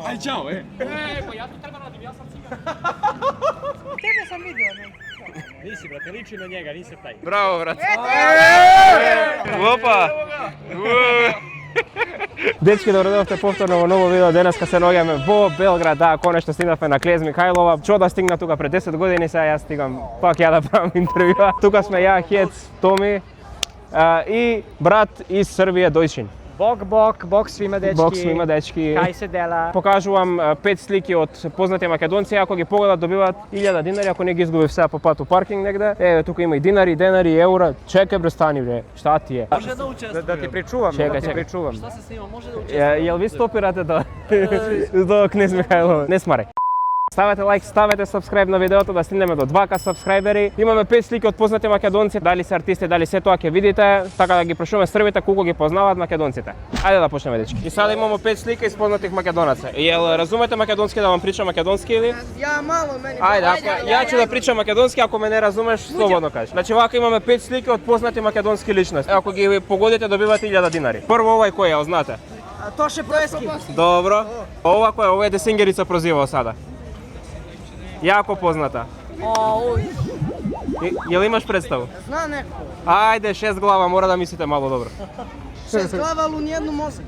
Aj, čao, Pa ja tu treba radim, ja sam cigan. Tebe sam vidio, ne? Nisi, brate, liči na njega, nisi taj. Bravo, brate. Opa! Dečki, dobrodošli повторно во ново видео. Денеска се наоѓаме во Белград, да, конечно стигнавме на Кнез Михајлова. Чо да стигна тука пред 10 години, сега јас стигам пак ја да правам интервјуа. Тука сме ја, Хец, Томи и брат из Србија, Дојчин. Bog svima dečki. Бог свима дечки. Kaj se dela? Покажувам 5 слики од познати македонци, ако ги погледат добиваат 1000 динари, ако не ги изгуби все по пат у паркинг негде. Еве тука има и динари, денари, евра. Чекај бре, стани бре. Шта ти е? Може да учествам. Da ti pričuvam, Čekaj, da ti čekaj. pričuvam. Šta se snima, može da učествам? Jel vi stopirate do Кнез Михајлова? Не смарај. Ставете лайк, ставете subscribe на видеото да стигнеме до 2K subscriberi. Имаме 5 слики од познати македонци, дали се артисти, дали се тоа ќе видите, така да ги прашуваме србите колку ги познаваат македонците. Ајде да почнеме, дечки. И сега имаме 5 слика из познатих македонаци. Јел разумете македонски да вам причам македонски или? Ja malo meni. Ајде, ја ќе да причам македонски, ако ме не разумеш, слободно кажеш. Значи вака имаме 5 слики од познати македонски личности. Ако ги погодите добивате 1000 динари. Прво овај кој е, знаете? Toše Proeski. Добро. Ова кој е? Ова е Десингерица прозивao sada. Јако позната. Јел имаш представу? Zna neko. Ајде, 6 глава, мора да мислите мало добро. 6 glava, ali u nijednu mozgu.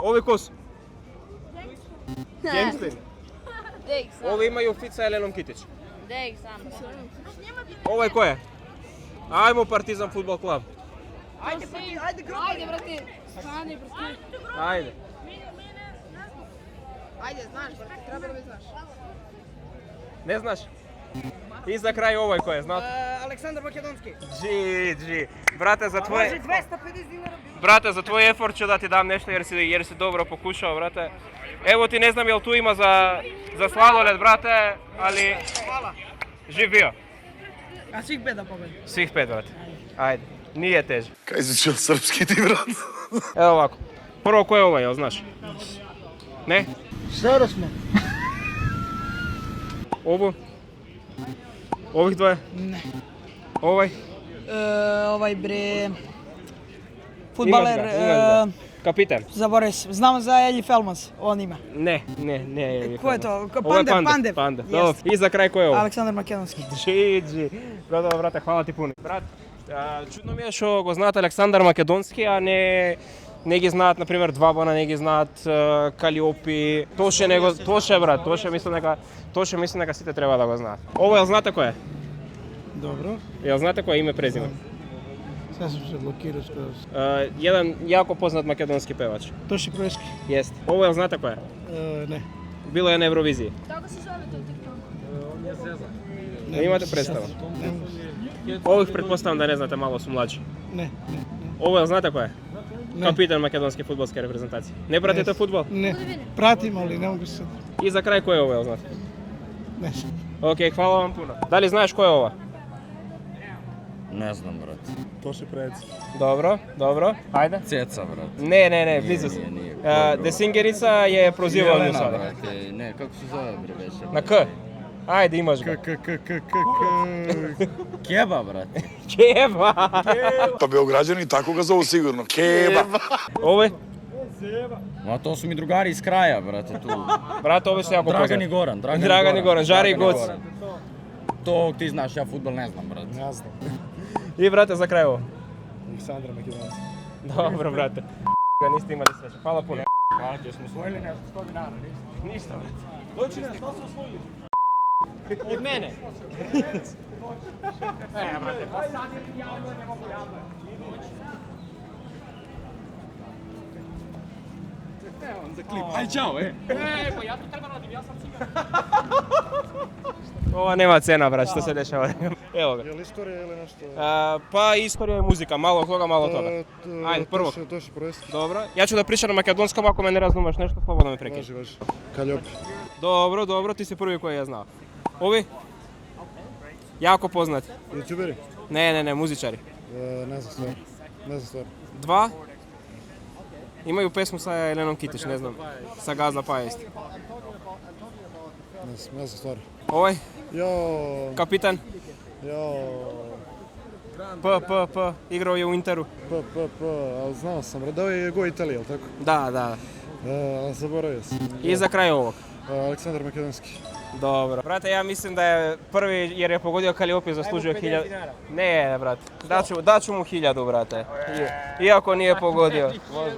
Ови ко су? Гемстери. Dek sam, Ови имају Фица Еленом Китич. dek sam. Овај кој е? Ајмо Партизан фудбал клуб. Ajde, grupa. Ajde, brate, stani, brate. Ајде. Ajde, znaš, brate, treba da mi znaš. Не знаш? И за крај овај кој е, знаат? Aleksandar Makedonski. Джи. Брате, за твој... Može 250 dinara bilo. Брате, за твој ефорт ќе да ти дам нешто jer си добро покушао, брате. Ево ти не знам јел ту има за сладолед, брате, али жив био. A svih 5 da pobedim. Свих 5, брате. Ајде. Nije teže. Kaj izучил srpski ti, brat? Evo ovako. Prvo ko je ovaj, jel znaš? Ne? Staro smo. Ovo? Ovih dvoje? Ne. Ovaj? Ovaj bre... Imaš Futbaler, ga, imaš ga. Kapitan? zaboravim se. Znam za Elji Felmans, on ima. Ne. Ko je to? Ovo je Pandev. Pandev. Jest. Dobro. I za kraj ko je ovo? Aleksandar Makedonski. Dži. Brate, hvala ti puno. Брат, чудно ми е што го знаат Александар Македонски, а не ги знаат, например, Двабана, не ги знаат Калиопи. Тоше, брат, Тоше мислам дека сите треба да го знаат. Ово, јел знаете кој е? Dobro, Јел знаете кој е име, презиме? sad sam se blokirao skroz. Jedan jako poznat makedonski pevač. Toši Proeski? Jest. Ovo jel znate ko je? Ne. Bilo je na Euroviziji. Kako se zove to TikTok? Ne imate predstavu? Ovih pretpostavljam da ne znate, malo su mlađi. Ne. Ovo jel znate ko je? Ne. Kapitan makedonske fudbalske reprezentacije. Ne pratite fudbal? Ne. Pratim, ali ne mogu se... I za kraj ko je ovo, jel znate? Ne znam. Ok, hvala vam puno. Da li znaš ko je ova? Ne znam, brat. Toši Proeski. Dobro. Ajde. Ceca, brat. Ne, blizu si. Nije. Desingerica je prozivao nju Jelena, sada. brate. Ne, kako se zove, bre, veše? Na K. Ajde, imaš ga. Keba, brate. Keba! Pa Beograđani tako ga zovu sigurno. Keba. Ovo je? Ma to su mi drugari iz kraja, brate, tu. Brate, ove su jako poznati. Dragan i Goran. Dragan i Goran, Žare i Goc. To ti znaš, ja fudbal ne znam, brate. Ne znam. I brate, za kraj ovo. Aleksandar Makedonski. Dobro, brate. Ga niste imali sreće. Hvala puno. Hvala ti, smo osvojili nešto 100 dinara, nisi? Ništa, brate. Doći ne, što su osvojili? Od mene. Brate, pa sad je prijavljeno, ne mogu javljati. Aj, čao, Pa ja tu treba radim, ja sam cigan. Ova nema cena, brate, što se dešava. Evo ga. Je li istorija ili nešto? Pa istorija je muzika, malo toga, malo toga. Ajde, prvo. Toši Proeski. Dobro. Ja ću da pričam na makedonskom, ako me ne razumeš nešto, slobodno me prekiš. Važi. Kaljopi. Dobro, ti si prvi koji je znao. Ovi? Jako poznati. Youtuberi? Ne, muzičari. Ne znam stvar. Dva? Imaju pesmu sa Elenom Kitić, ne znam, sa Gazda Pajest. Ne znam stvar. Ovaj? Jo. Kapitan? Jo. P, igrao je u Interu. Ali znao sam, Radao je Go Italije, jel tako? Da. Ali zaboravio sam. I za kraj ovog. Aleksandar Makedonski. Dobro. Brate, ja mislim da je prvi jer je pogodio Kalliope zaslužio 1000. Ne, brate. Daću mu 1000, brate. Iako nije pogodio.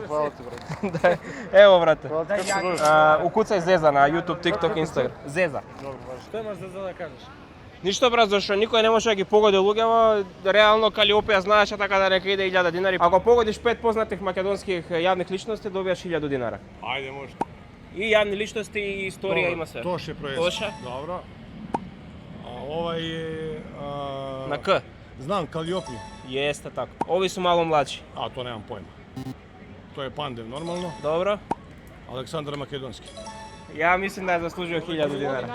Hvala ti, brate. Evo, brate. Kako se zoveš? Ukucaj Zeza na YouTube, TikTok, Instagram. Zeza. Što imaš da kažeš? Ništa, brate, zašto niko ne može neki pogodio Lugeva. Realno Kalliope znaš, a tako da neka ide 1000 dinara. Ako pogodiš 5 poznatih makedonskih javnih ličnosti, dobijaš 1000 dinara. Ajde, može. I javne ličnosti i istorija ima sve. Toše projekt. Toša? Dobro. A ovaj je... Na K. Znam, Kalliope. Jeste tako. Ovi su malo mlađi. A to nemam pojma. To je Pandev normalno. Dobro. Aleksandar Makedonski. Ja mislim da je zaslužio 1000 dinara.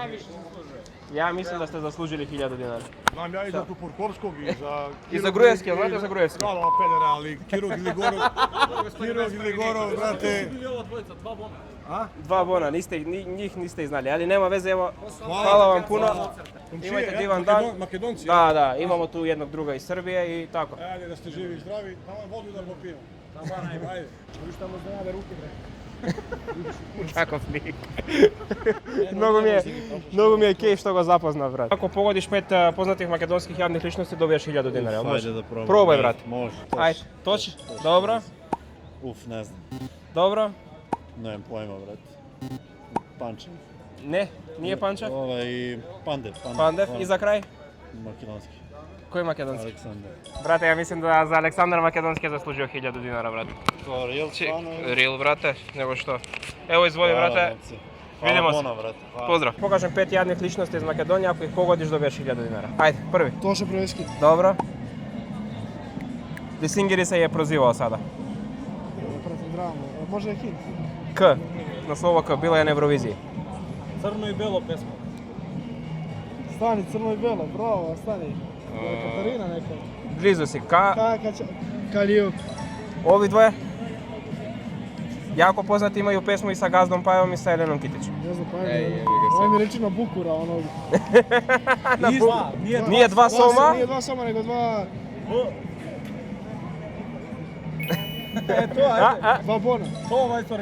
Ja mislim da ste zaslužili 1000 dinara. Znam ja i za Tupurkovskog i za... I za Grujevski, ali znate za Grujevski? Da, pedera, ali Kirov ili Gorov, brate... Dva bona, njih niste ih znali, ali nema veze, evo, hvala vam puno. Imajte divan dan. Makedonci? Da, imamo tu jednog druga iz Srbije i tako. Ajde da ste živi i zdravi, tamo vodu da popijemo. Ajde. Viš tamo znade ruke, bre. Kako flik. Mnogo mi je kej što ga zapozna, brat. Ako pogodiš 5 poznatih makedonskih javnih ličnosti, dobiješ 1000 dinara, jel može? Ajde da probam. Probaj, brat. Može. Ajde, toči. Dobro. Ne znam. Dobro. Nemam pojma, brat. Pančev. Ne, nije Pančev. Pandev. Pandev. I za kraj? Makedonski. Koji makedonski? Aleksandar. Brate, ja mislim da za Aleksandar Makedonski je zaslužio 1000 dinara, brate. To real stvarno? Real, brate, nego što. Evo izvoli, brate. Vidimo se. Pozdrav. Pokažem 5 javnih ličnosti iz Makedonije, ako ih pogodiš dobiješ 1000 dinara. Ajde, prvi. Toša Projevski. Dobro. Disingiri se je prozivao sada. Protiv Dramo. Može je hit. K. Na slovo K, bila je na Euroviziji. Crno i belo pesma. Stani, crno i belo, bravo, stani. Katarina neka. Blizu si. K. Kalliope. Ovi dvoje. Jako poznati imaju pesmu i sa Gazdom Pajevom i sa Elenom Kitićem. Ne znam, ovo mi reči na Bukura, onog. Nije dva soma? Nije dva soma, nego dva... Dva bona.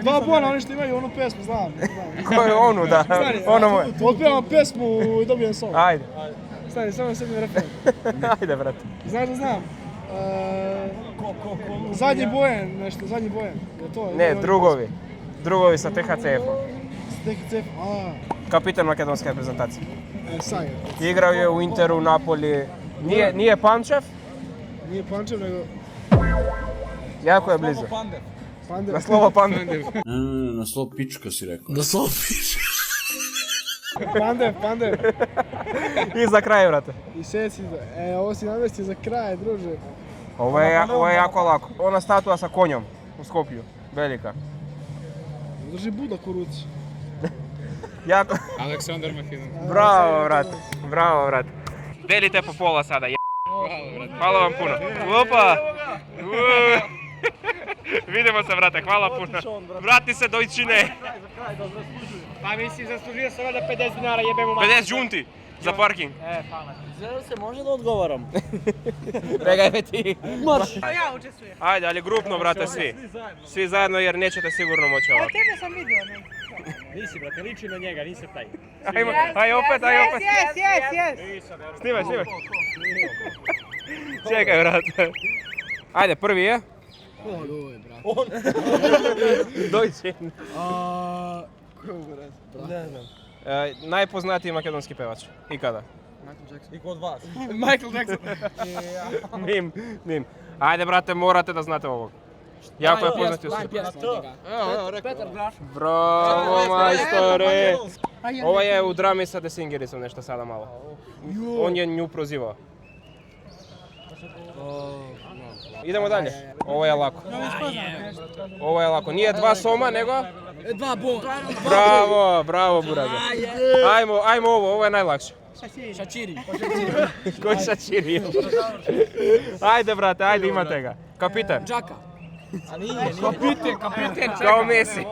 Dva bona, oni što imaju onu pesmu, znam. Koju onu, da. Ono moje. Otpevam pesmu i dobijem sol. Ajde. Stani, samo sebi refren. Ajde, brate. Znaš da znam? Zadnji Bojan, nešto, zadnji Bojan. Ne, drugovi. Drugovi sa THCF-om. THCF, Kapitan makedonske reprezentacije. Sager. Igrao je u Interu, Napoli. Nije Pančev? Nije Pančev, nego... Jako je blizu. Pandev. Na slovo Pandev. Na slovo pička si rekao. Pandev. I za kraj, brate. I seci, ovo si namestio za kraj, druže. Ovo je jako lako. Ona statua sa konjom u Skopju. Velika. Drži budak u ruci. Jako... Aleksandar Makedonski. Bravo, brate. Delite po pola sada, Hvala vam puno. Opa! Vidimo se, brate, hvala puno. Vrati se do ičine. Pa mislim, zaslužio sam valjda 50 dinara, jebemo malo. 50 džunti za parking. Hvala. Zelo se može da odgovaram. Pregaj ti. Marš! Ja učestvujem. Ajde, ali grupno, brate, svi. Svi zajedno jer nećete sigurno moći ovako. Tebe sam vidio, ne? Nisi, brate, liči na njega, nisi taj. Aj opet. Yes. Snimaj. Čekaj, brate. Ajde, prvi je. Ovo je, brate. Dojčin. Ne znam. Najpoznatiji makedonski pevač. Ikada. I kod vas. Michael Jackson. Mim. Ajde, brate, morate da znate ovog. Jako je poznati u svijetu. Petar Graš. Bravo, majstore. Ovo je u drami sa Desingerisom nešto sada malo. On je nju prozivao. Idemo dalje. Ovo je lako. Nije dva soma, nego... Dva bon. Bravo, buraze. Ajmo ovo je najlakše. Šačiri. Koji Šačiri? Ajde, brate, imate ga. Kapitan. Džaka. Kapiten. Kao Messi.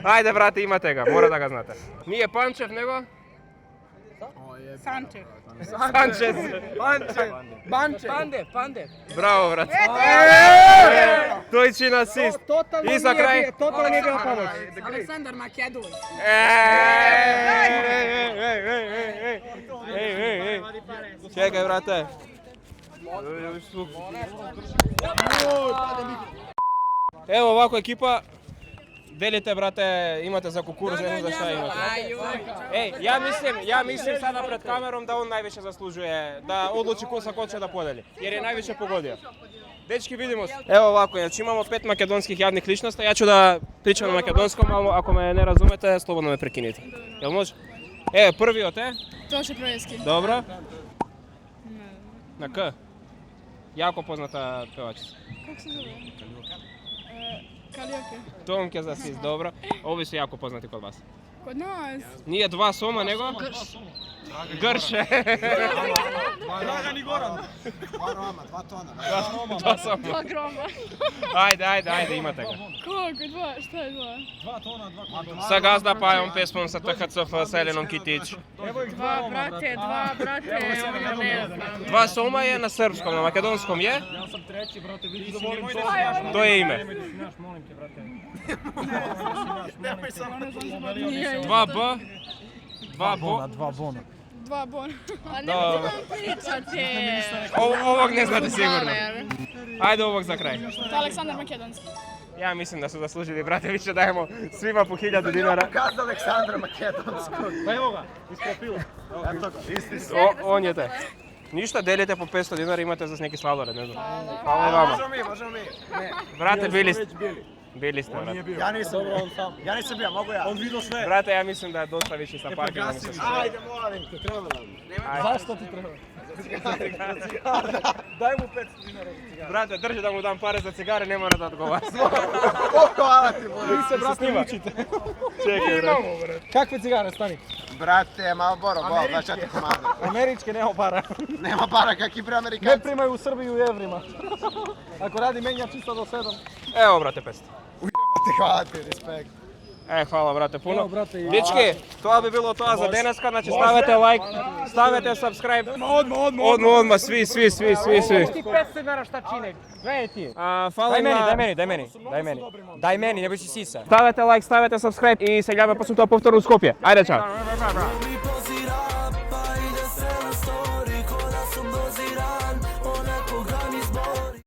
Ajde, brate, imate ga, mora da ga znate. Nije Pančev, nego... Sanče. Sanchez. Pande. Bravo, brate. Tojčin asist. I za kraj. Totalno nije bila pomoć. Aleksandar Makedon. Ej. Čekaj, brate. Evo ovako ekipa. Delite, brate, imate za kukuruz, ne znam za šta imate. Ej, ja mislim sada pred kamerom da on najviše zaslužuje, da odluči ko će da podeli, jer je najviše pogodio. Dečki, vidimo se. Evo ovako, znači imamo 5 makedonskih javnih ličnosti, ja ću da pričam na makedonskom, ali ako me ne razumete, slobodno me prekinite. Jel može? Prvi od te? Toše Projevski. Dobro. Na K? Jako poznata pevačica. Kako se zove? Kalioke. Tomke za asist, dobro. Ovi su jako poznati kod vas. Kod nas. Nije 2 Soma, nego? Grše. Dragan i Goran. 2 Roma, 2 tona. 2 Soma. 2 groma. Ajde, imate ga. Koliko? 2? Šta je 2? 2 tona, 2 kg. Sa Gazda Pajom pesmom sa THCF sa Elenom Kitić. 2 brate, ovo ne znam. 2 Soma je na srpskom, na makedonskom je? Ja sam treći, brate, vidi se molim To je ime. molim te, brate. 2 B. 2 Bo. 2 bona. 2 bon. A ne Dobro. možete vam pričati. Ovog ne znate sigurno. Ajde ovog za kraj. To je Aleksandar Makedonski. Ja mislim da su zaslužili, brate, više dajemo svima po 1000 dinara. Kaz Aleksandra Makedonskog. Pa evo ga, iz profila. Eto ga, isti su. On je te. Ništa, delite po 500 dinara, imate za neki sladoled, ne znam. Hvala vama. Možemo mi. Brate, bili ste, brate. Ja nisam bio, on sam. Ja nisam bio, mogu ja. On vidio sve. Brate, ja mislim da je dosta više sa parkingom. Ajde, molim te, treba nam. Zašto ti treba? Daj mu 500 dinara za cigare. Brate, drži da mu dam pare za cigare, ne mora da odgovara. Hvala ti, molim. Vi se, brate, učite. Čekaj, brate. Kakve cigare, stani? Brate, Marlboro, bol, 24 komada. Američke, nema para. Nema para, kakvi pri Ne Amerikanci. primaju u Srbiji u evrima. Ako radi menja čisto do 7. Evo, brate, 500. Hvala ti, respekt. Hvala, brate, puno. Evo, brate, i- Dečki, to bi bilo to za deneska, znači stavite like, stavite subscribe. Odmah, svi. 500 dinara šta čine? Gledaj ti. Hvala Daj meni, ne boj si sisa. Stavite like, stavite subscribe i se гледаме после това повторно Скопје. Ајде, чао.